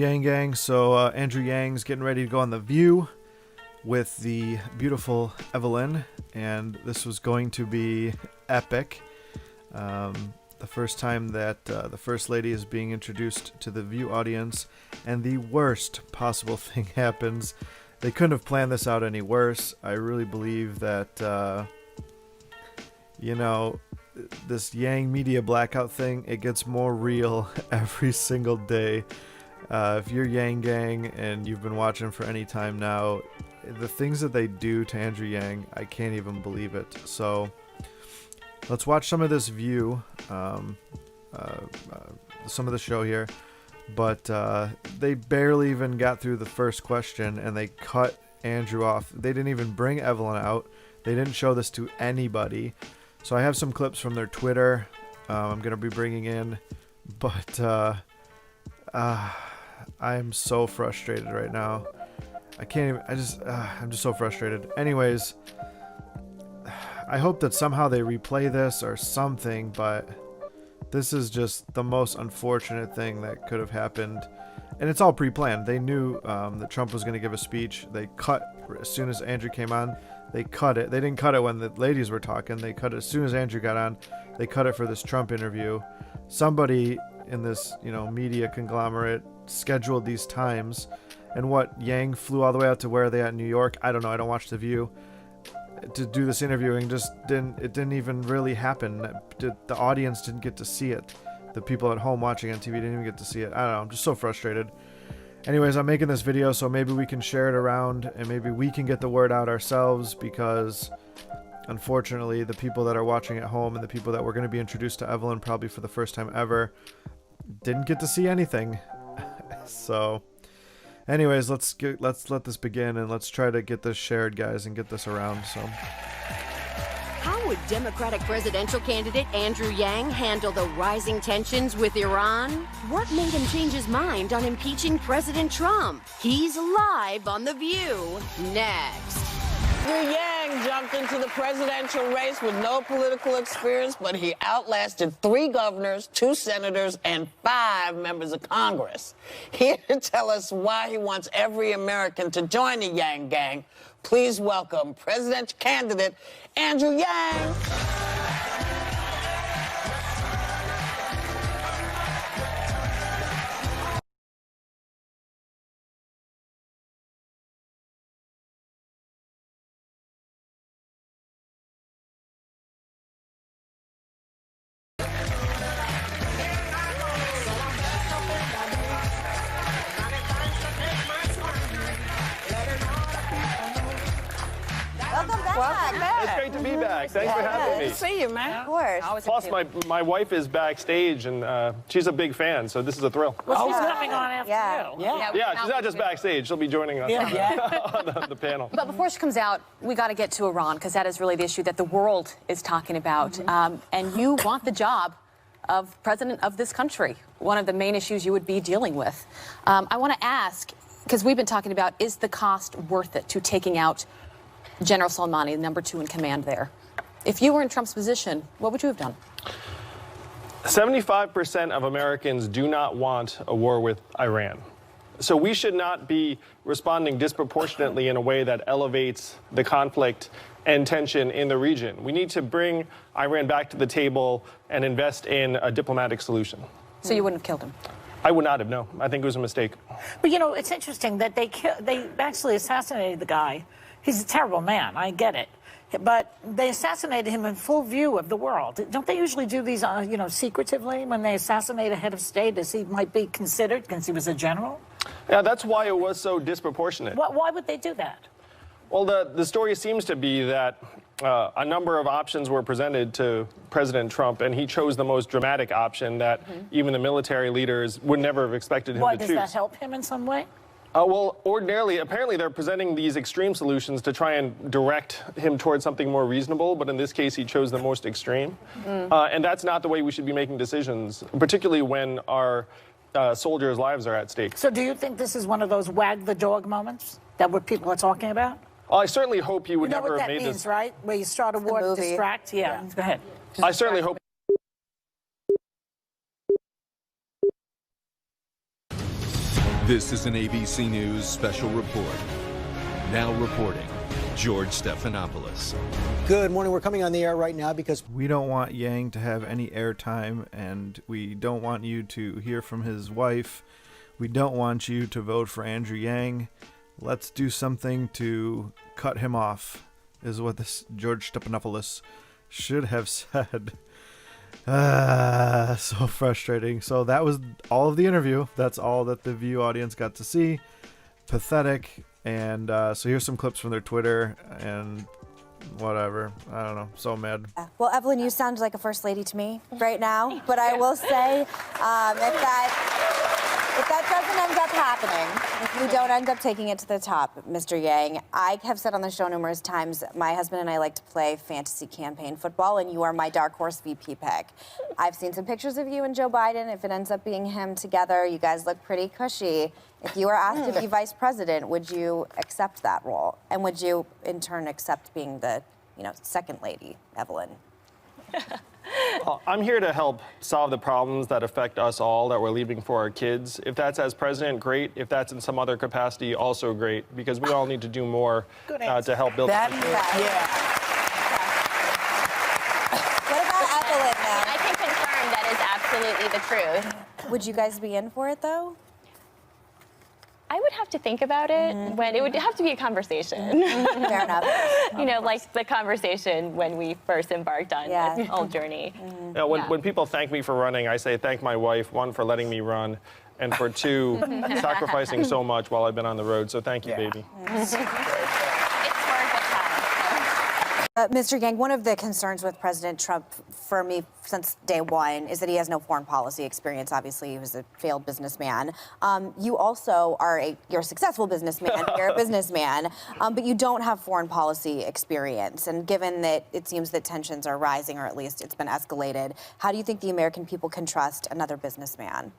Yang Gang. So Andrew Yang's getting ready to go on The View with the beautiful Evelyn, and this was going to be epic. The first time that the First Lady is being introduced to the View audience, and the worst possible thing happens. They couldn't have planned this out any worse. I really believe that, you know, this Yang media blackout thing, it gets more real every single day. If you're Yang Gang and you've been watching for any time now, the things that they do to Andrew Yang, I can't even believe it. So let's watch some of this View, some of the show here. But they barely even got through the first question, and they cut Andrew off. They didn't even bring Evelyn out. They didn't show this to anybody. So I have some clips from their Twitter I'm going to be bringing in. But I am so frustrated right now. I can't even, I'm just so frustrated. Anyways, I hope that somehow they replay this or something, but this is just the most unfortunate thing that could have happened. And it's all pre-planned. They knew that Trump was going to give a speech. They cut as soon as Andrew came on. They cut it. They didn't cut it when the ladies were talking. They cut it as soon as Andrew got on. They cut it for this Trump interview. Somebody in this, you know, media conglomerate scheduled these times. And what, Yang flew all the way out to where are they at in New York? I don't know. I don't watch The View. To do this interviewing didn't even really happen. The audience didn't get to see it. The people at home watching on TV didn't even get to see it. I don't know. I'm just so frustrated. Anyways, I'm making this video so maybe we can share it around and maybe we can get the word out ourselves, because unfortunately the people that are watching at home and the people that were going to be introduced to Evelyn probably for the first time ever didn't get to see anything. So anyways, let's let this begin, and let's try to get this shared, guys, and get this around. So how would Democratic presidential candidate Andrew Yang handle the rising tensions with Iran? What made him change his mind on impeaching President Trump? He's live on The View next. Andrew Yang jumped into the presidential race with no political experience, but he outlasted 3 governors, 2 senators, and 5 members of Congress. Here to tell us why he wants every American to join the Yang Gang, please welcome presidential candidate Andrew Yang. Welcome back. It's great to be back. Thanks for having me. Good to see you, man. Of course. Plus, my wife is backstage, and she's a big fan, so this is a thrill. Well, she's coming on after you. Yeah, she's not just backstage. She'll be joining us on the panel. But before she comes out, we got to get to Iran, because that is really the issue that the world is talking about. And you want the job of president of this country, one of the main issues you would be dealing with. I want to ask, because we've been talking about, is the cost worth it to taking out General Soleimani, number 2 in command there? If you were in Trump's position, what would you have done? 75% of Americans do not want a war with Iran. So we should not be responding disproportionately in a way that elevates the conflict and tension in the region. We need to bring Iran back to the table and invest in a diplomatic solution. So you wouldn't have killed him? I would not have, no. I think it was a mistake. But, you know, it's interesting that they actually assassinated the guy. He's a terrible man, I get it. But they assassinated him in full view of the world. Don't they usually do these, you know, secretively when they assassinate a head of state, as he might be considered, because he was a general? Yeah, that's why it was so disproportionate. Why would they do that? Well, the story seems to be that a number of options were presented to President Trump, and he chose the most dramatic option that even the military leaders would never have expected him to choose. Does that help him in some way? Well, ordinarily, apparently they're presenting these extreme solutions to try and direct him towards something more reasonable, but in this case, he chose the most extreme. And that's not the way we should be making decisions, particularly when our soldiers' lives are at stake. So do you think this is one of those wag the dog moments that what people are talking about? Well, I certainly hope he would never have made this. You know what that means, right? Where you start a war to distract? Yeah, go ahead. I certainly hope. This is an ABC News special report. Now reporting, George Stephanopoulos. Good morning. We're coming on the air right now because We don't want Yang to have any airtime, and we don't want you to hear from his wife. We don't want you to vote for Andrew Yang. Let's do something to cut him off, is what this George Stephanopoulos should have said. So frustrating. So that was all of the interview. That's all that the View audience got to see. Pathetic. And so here's some clips from their Twitter and whatever. I don't know. So mad. Well, Evelyn, you sound like a first lady to me right now. But I will say, if that doesn't end up happening, if you don't end up taking it to the top, Mr. Yang, I have said on the show numerous times, my husband and I like to play fantasy campaign football, and you are my dark horse VP pick. I've seen some pictures of you and Joe Biden. If it ends up being him together, you guys look pretty cushy. If you were asked to be vice president, would you accept that role? And would you, in turn, accept being the, second lady, Evelyn? Well, I'm here to help solve the problems that affect us all that we're leaving for our kids. If that's as president, great. If that's in some other capacity, also great, because we all need to do more to help build. That, yeah. What about Evelyn, now? I can confirm that is absolutely the truth. Would you guys be in for it, though? I would have to think about it when it would have to be a conversation. Fair enough. Like the conversation when we first embarked on this whole journey. When people thank me for running, I say thank my wife, one, for letting me run, and for two, sacrificing so much while I've been on the road. So thank you, baby. Mr. Yang, one of the concerns with President Trump for me since day one is that he has no foreign policy experience. Obviously, he was a failed businessman. You also you're a successful businessman. You're a businessman, but you don't have foreign policy experience. And given that it seems that tensions are rising, or at least it's been escalated, how do you think the American people can trust another businessman?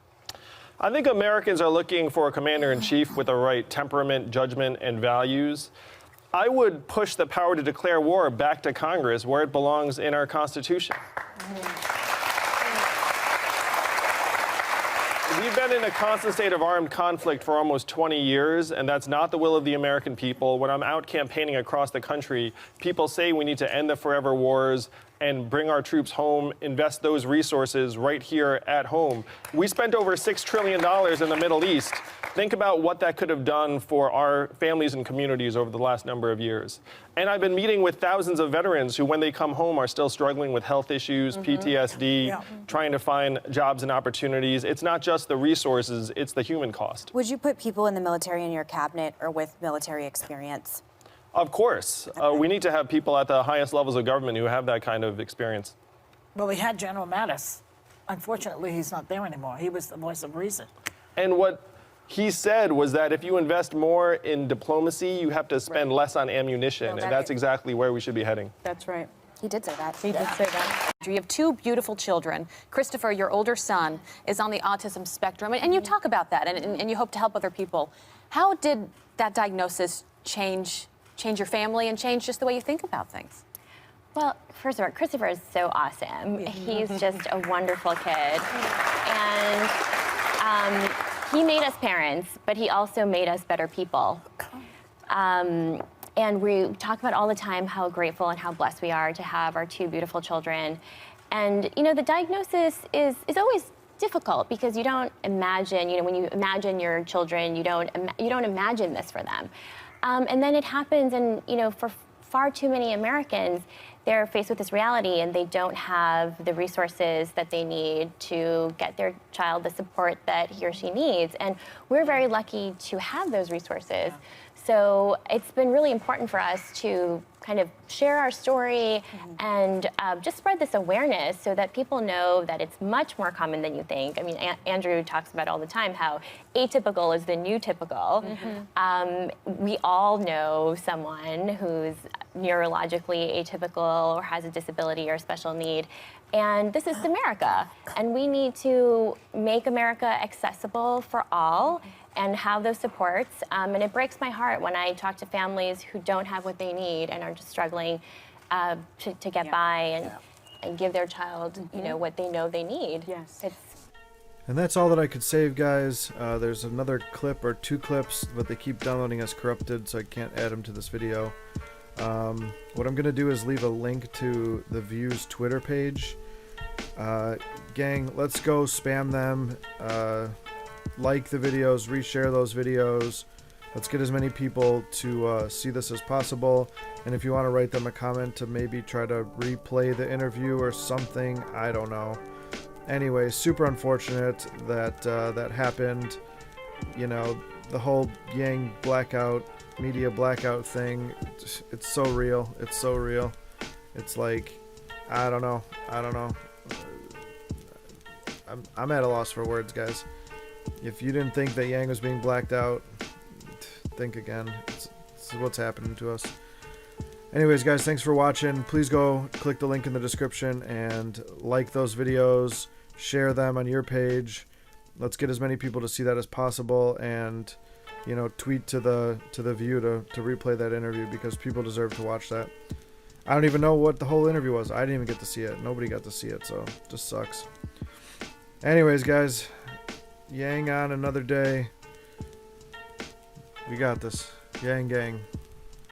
I think Americans are looking for a commander-in-chief with the right temperament, judgment, and values. I would push the power to declare war back to Congress, where it belongs in our Constitution. We've been in a constant state of armed conflict for almost 20 years, and that's not the will of the American people. When I'm out campaigning across the country, people say we need to end the forever wars and bring our troops home, invest those resources right here at home. We spent over $6 trillion in the Middle East. Think about what that could have done for our families and communities over the last number of years. And I've been meeting with thousands of veterans who, when they come home, are still struggling with health issues, PTSD, trying to find jobs and opportunities. It's not just the resources, it's the human cost. Would you put people in the military in your cabinet or with military experience? Of course. We need to have people at the highest levels of government who have that kind of experience. Well, we had General Mattis. Unfortunately, he's not there anymore. He was the voice of reason. And what he said was that if you invest more in diplomacy, you have to spend less on ammunition, and that's exactly where we should be heading. That's right. He did say that. He did say that. You have two beautiful children. Christopher, your older son, is on the autism spectrum, and you talk about that, and you hope to help other people. How did that diagnosis change your family and change just the way you think about things? Well, first of all, Christopher is so awesome. He's just a wonderful kid. And he made us parents, but he also made us better people. And we talk about all the time how grateful and how blessed we are to have our two beautiful children. And, the diagnosis is always difficult because you don't imagine, when you imagine your children, you don't imagine this for them. And then it happens, and, for far too many Americans, they're faced with this reality and they don't have the resources that they need to get their child the support that he or she needs. And we're very lucky to have those resources. So it's been really important for us to kind of share our story and just spread this awareness so that people know that it's much more common than you think. I mean, Andrew talks about all the time how atypical is the new typical. We all know someone who's neurologically atypical or has a disability or special need. And this is America. And we need to make America accessible for all and have those supports. And it breaks my heart when I talk to families who don't have what they need and are just struggling to get by and give their child, what they know they need. Yes. And that's all that I could save, guys. There's another clip or 2 clips, but they keep downloading as corrupted, so I can't add them to this video. What I'm going to do is leave a link to the View's Twitter page. Gang, let's go spam them. Like the videos, reshare those videos. Let's get as many people to see this as possible. And if you want to write them a comment to maybe try to replay the interview or something, I don't know. Anyway, super unfortunate that that happened. You know, the whole Yang blackout, media blackout thing, it's so real. It's so real. It's like, I don't know. I'm at a loss for words, guys. If you didn't think that Yang was being blacked out, think again. This is what's happening to us. Anyways, guys, thanks for watching. Please go click the link in the description and like those videos. Share them on your page. Let's get as many people to see that as possible, and you know, tweet to the View to replay that interview, because people deserve to watch that. I don't even know what the whole interview was. I didn't even get to see it. Nobody got to see it, so it just sucks. Anyways, guys, Yang on another day. We got this. Yang gang.